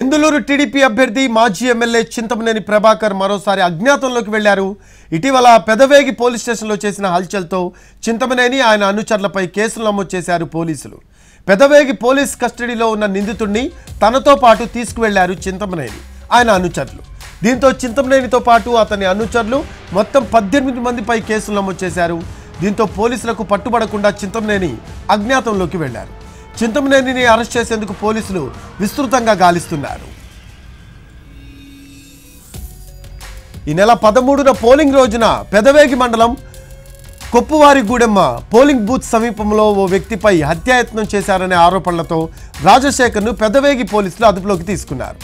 Denduluru TDP అభ్యర్థి మాజీ MLA Chintamaneni Prabhakar మరోసారి అజ్ఞాతంలోకి వెళ్లారు. ఇటీవల పెదవేగి పోలీస్ స్టేషన్లో చేసిన హల్చల్తో చింతమనేని ఆయన అనుచరులపై కేసులు నమోదు చేశారు పోలీసులు. పెదవేగి పోలీస్ కస్టడీలో ఉన్న నిందితుడిని తనతో పాటు తీసుకువెళ్లారు చింతమనేని ఆయన అనుచరులు. దీంతో చింతమనేనితో పాటు అతని అనుచరులు మొత్తం 18 మందిపై కేసులు నమోదు చేశారు. దీంతో పోలీసులకు పట్టుబడకుండా చింతమనేని అజ్ఞాతంలోకి వెళ్లారు. చింతమనేనిని అరెస్ట్ చేసేందుకు పోలీసులు విస్తృతంగా గాలిస్తున్నారు. ఈ నెల 13న పోలింగ్ రోజున పెదవేగి మండలం కొప్పువారిగూడెమ్మ పోలింగ్ బూత్ సమీపంలో ఓ వ్యక్తిపై హత్యాయత్నం చేశారనే ఆరోపణలతో రాజశేఖర్ను పెదవేగి పోలీసులు అదుపులోకి తీసుకున్నారు.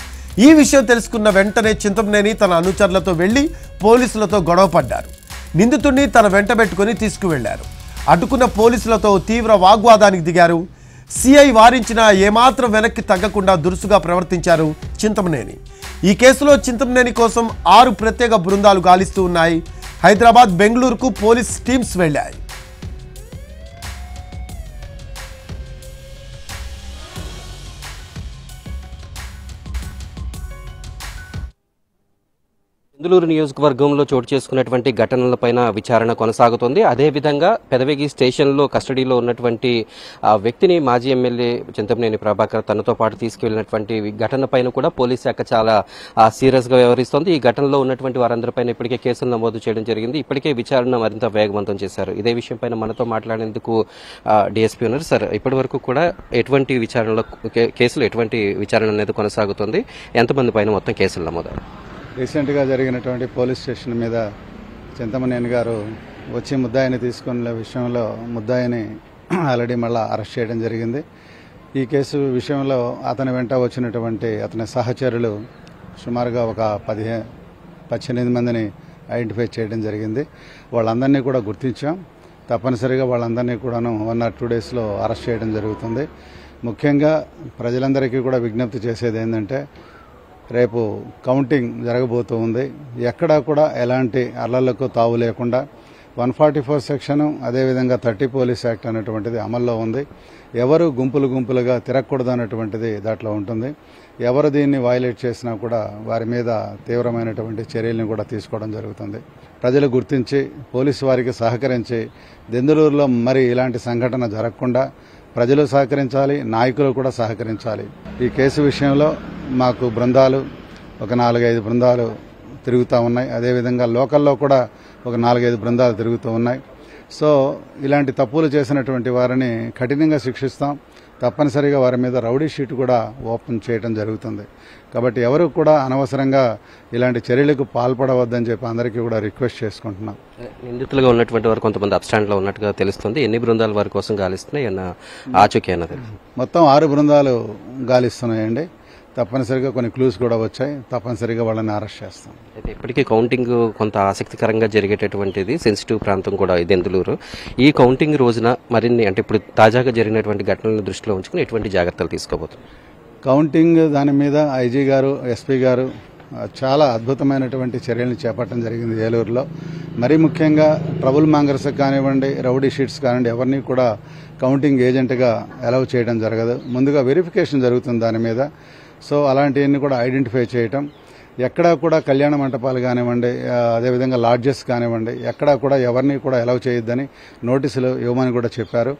ఈ విషయం తెలుసుకున్న వెంటనే చింతమనేని తన అనుచరులతో వెళ్లి పోలీసులతో గొడవపడ్డారు. నిందితుడిని తన వెంటబెట్టుకుని తీసుకువెళ్లారు. అడ్డుకున్న పోలీసులతో తీవ్ర వాగ్వాదానికి దిగారు. సిఐ వారించినా ఏమాత్రం వెనక్కి తగ్గకుండా దురుసుగా ప్రవర్తించారు చింతమనేని. ఈ కేసులో చింతమనేని కోసం 6 ప్రత్యేక బృందాలు గాలిస్తూ ఉన్నాయి. హైదరాబాద్, బెంగళూరుకు పోలీస్ టీమ్స్ వెళ్లాయి. దెందులూరు నియోజకవర్గంలో చోటు చేసుకున్నటువంటి ఘటనలపైన విచారణ కొనసాగుతోంది. అదేవిధంగా పెదవేగి స్టేషన్లో కస్టడీలో ఉన్నటువంటి వ్యక్తిని మాజీ ఎమ్మెల్యే చింతమనేని ప్రభాకర్ తనతో పాటు తీసుకువెళ్లినటువంటి ఘటన పైన కూడా పోలీస్ శాఖ చాలా సీరియస్ గా వ్యవహరిస్తోంది. ఈ ఘటనలో ఉన్నటువంటి వారందరిపైన ఇప్పటికే కేసులు నమోదు చేయడం జరిగింది. ఇప్పటికే విచారణ మరింత వేగవంతం చేశారు. ఇదే విషయం పైన మనతో మాట్లాడేందుకు డిఎస్పీ ఉన్నారు. సార్, ఇప్పటి వరకు కూడా ఎటువంటి విచారణలో ఎటువంటి విచారణ అనేది కొనసాగుతుంది? ఎంతమంది పైన మొత్తం కేసులు నమోదు? రీసెంట్గా జరిగినటువంటి పోలీస్ స్టేషన్ మీద చింతమనేని గారు వచ్చి ముద్దాయిని తీసుకున్న విషయంలో ముద్దాయిని ఆల్రెడీ మళ్ళీ అరెస్ట్ చేయడం జరిగింది. ఈ కేసు విషయంలో అతని వెంట వచ్చినటువంటి అతని సహచరులు సుమారుగా ఒక 18 మందిని ఐడెంటిఫై చేయడం జరిగింది. వాళ్ళందరినీ కూడా గుర్తించాం. తప్పనిసరిగా వాళ్ళందరినీ కూడాను 1 or 2 daysలో అరెస్ట్ చేయడం జరుగుతుంది. ముఖ్యంగా ప్రజలందరికీ కూడా విజ్ఞప్తి చేసేది ఏంటంటే, రేపు కౌంటింగ్ జరగబోతూ ఉంది. ఎక్కడా కూడా ఎలాంటి అల్లర్లకు తావు లేకుండా 144 సెక్షన్, అదేవిధంగా 30 పోలీస్ యాక్ట్ అనేటువంటిది అమల్లో ఉంది. ఎవరు గుంపులుగా తిరగకూడదు అనేటువంటిది దాంట్లో ఉంటుంది. ఎవరు దీన్ని వైలేట్ చేసినా కూడా వారి మీద తీవ్రమైనటువంటి చర్యలను కూడా తీసుకోవడం జరుగుతుంది. ప్రజలు గుర్తించి పోలీసు వారికి సహకరించి దెందులూరులో మరి ఇలాంటి సంఘటన జరగకుండా ప్రజలు సహకరించాలి, నాయకులు కూడా సహకరించాలి. ఈ కేసు విషయంలో మాకు బృందాలు ఒక 4-5 బృందాలు తిరుగుతూ ఉన్నాయి. అదేవిధంగా లోకల్లో కూడా ఒక 4-5 బృందాలు తిరుగుతూ ఉన్నాయి. సో ఇలాంటి తప్పులు చేసినటువంటి వారిని కఠినంగా శిక్షిస్తాం. తప్పనిసరిగా వారి మీద రౌడీ షీట్ కూడా ఓపెన్ చేయడం జరుగుతుంది. కాబట్టి ఎవరు కూడా అనవసరంగా ఇలాంటి చర్యలకు పాల్పడవద్దని చెప్పి అందరికీ కూడా రిక్వెస్ట్ చేసుకుంటున్నాం. నిందితులుగా ఉన్నటువంటి వారు కొంతమంది అబ్స్టాండ్లో ఉన్నట్టుగా తెలుస్తుంది. ఎన్ని బృందాలు వారి కోసం గాలిస్తున్నాయి ఆచూకీ అన్నది? మొత్తం 6 బృందాలు గాలిస్తున్నాయండి. తప్పనిసరిగా కొన్ని క్లూస్ కూడా వచ్చాయి. తప్పనిసరిగా వాళ్ళని అరెస్ట్ చేస్తాం. అయితే ఇప్పటికీ కౌంటింగ్ కొంత ఆసక్తికరంగా జరిగేటటువంటిది సెన్సిటివ్ ప్రాంతం కూడా దెందులూరు. ఈ కౌంటింగ్ రోజున మరిన్ని అంటే ఇప్పుడు తాజాగా జరిగినటువంటి ఘటనలను దృష్టిలో ఉంచుకుని ఎటువంటి జాగ్రత్తలు తీసుకోబోతున్నారు? కౌంటింగ్ దాని మీద ఐజీ గారు, ఎస్పీ గారు చాలా అద్భుతమైనటువంటి చర్యలను చేపట్టడం జరిగింది ఏలూరులో. మరీ ముఖ్యంగా ట్రబుల్ మాంగర్స్ కానివ్వండి, రౌడీ షీట్స్ కానివ్వండి, ఎవరిని కూడా కౌంటింగ్ ఏజెంట్గా అలౌ చేయడం జరగదు. ముందుగా వెరిఫికేషన్ జరుగుతుంది దాని మీద. సో అలాంటివన్నీ కూడా ఐడెంటిఫై చేయటం. ఎక్కడా కూడా కళ్యాణ మంటపాలు కానివ్వండి, అదేవిధంగా లాడ్జెస్ కానివ్వండి, ఎక్కడా కూడా ఎవరిని కూడా అలౌ చేయొద్దని నోటీసులు ఇవ్వమని కూడా చెప్పారు.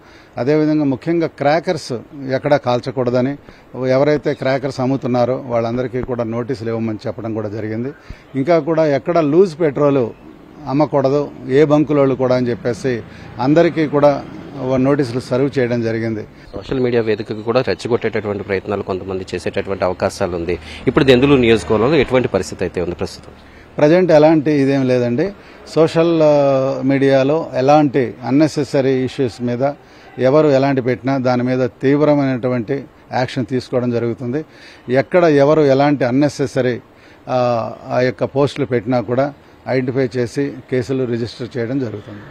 అదేవిధంగా ముఖ్యంగా క్రాకర్స్ ఎక్కడా కాల్చకూడదని, ఎవరైతే క్రాకర్స్ అమ్ముతున్నారో వాళ్ళందరికీ కూడా నోటీసులు ఇవ్వమని చెప్పడం కూడా జరిగింది. ఇంకా కూడా ఎక్కడ లూజ్ పెట్రోలు అమ్మకూడదు ఏ బంకులోళ్ళు కూడా అని చెప్పేసి అందరికీ కూడా నోటీసులు సర్వ్ చేయడం జరిగింది. సోషల్ మీడియా వేదికగా కూడా రెచ్చగొట్టేటటువంటి ప్రయత్నాలు కొంతమంది చేసేటటువంటి అవకాశాలు ఉంది. ఇప్పుడు దెందులూరు నియోజకవర్గంలో ఎటువంటి పరిస్థితి అయితే ఉంది ప్రస్తుతం? ప్రజెంట్ ఎలాంటి ఇదేం లేదండి. సోషల్ మీడియాలో ఎలాంటి అన్నెసెసరీ ఇష్యూస్ మీద ఎవరు ఎలాంటి పెట్టినా దాని మీద తీవ్రమైనటువంటి యాక్షన్ తీసుకోవడం జరుగుతుంది. ఎక్కడ ఎవరు ఎలాంటి అన్నెసెసరీ ఆ యొక్క పోస్టులు పెట్టినా కూడా ఐడెంటిఫై చేసి కేసులు రిజిస్టర్ చేయడం జరుగుతుంది.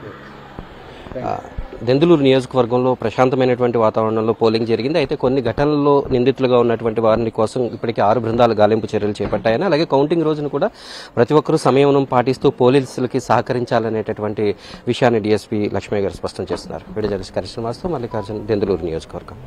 దెందులూరు నియోజకవర్గంలో ప్రశాంతమైనటువంటి వాతావరణంలో పోలింగ్ జరిగింది. అయితే కొన్ని ఘటనల్లో నిందితులుగా ఉన్నటువంటి వారిని కోసం ఇప్పటికే 6 బృందాలు గాలింపు చర్యలు చేపట్టాయని, అలాగే కౌంటింగ్ రోజున కూడా ప్రతి ఒక్కరూ సంయమనం పాటిస్తూ పోలీసులకి సహకరించాలనేటటువంటి విషయాన్ని డీఎస్పీ లక్ష్మయ్య గారు స్పష్టం చేస్తున్నారు. వీడియో జర్నలిస్ట్ కరిష్మాస్తో మల్లికార్జున్, దెందులూరు నియోజకవర్గం.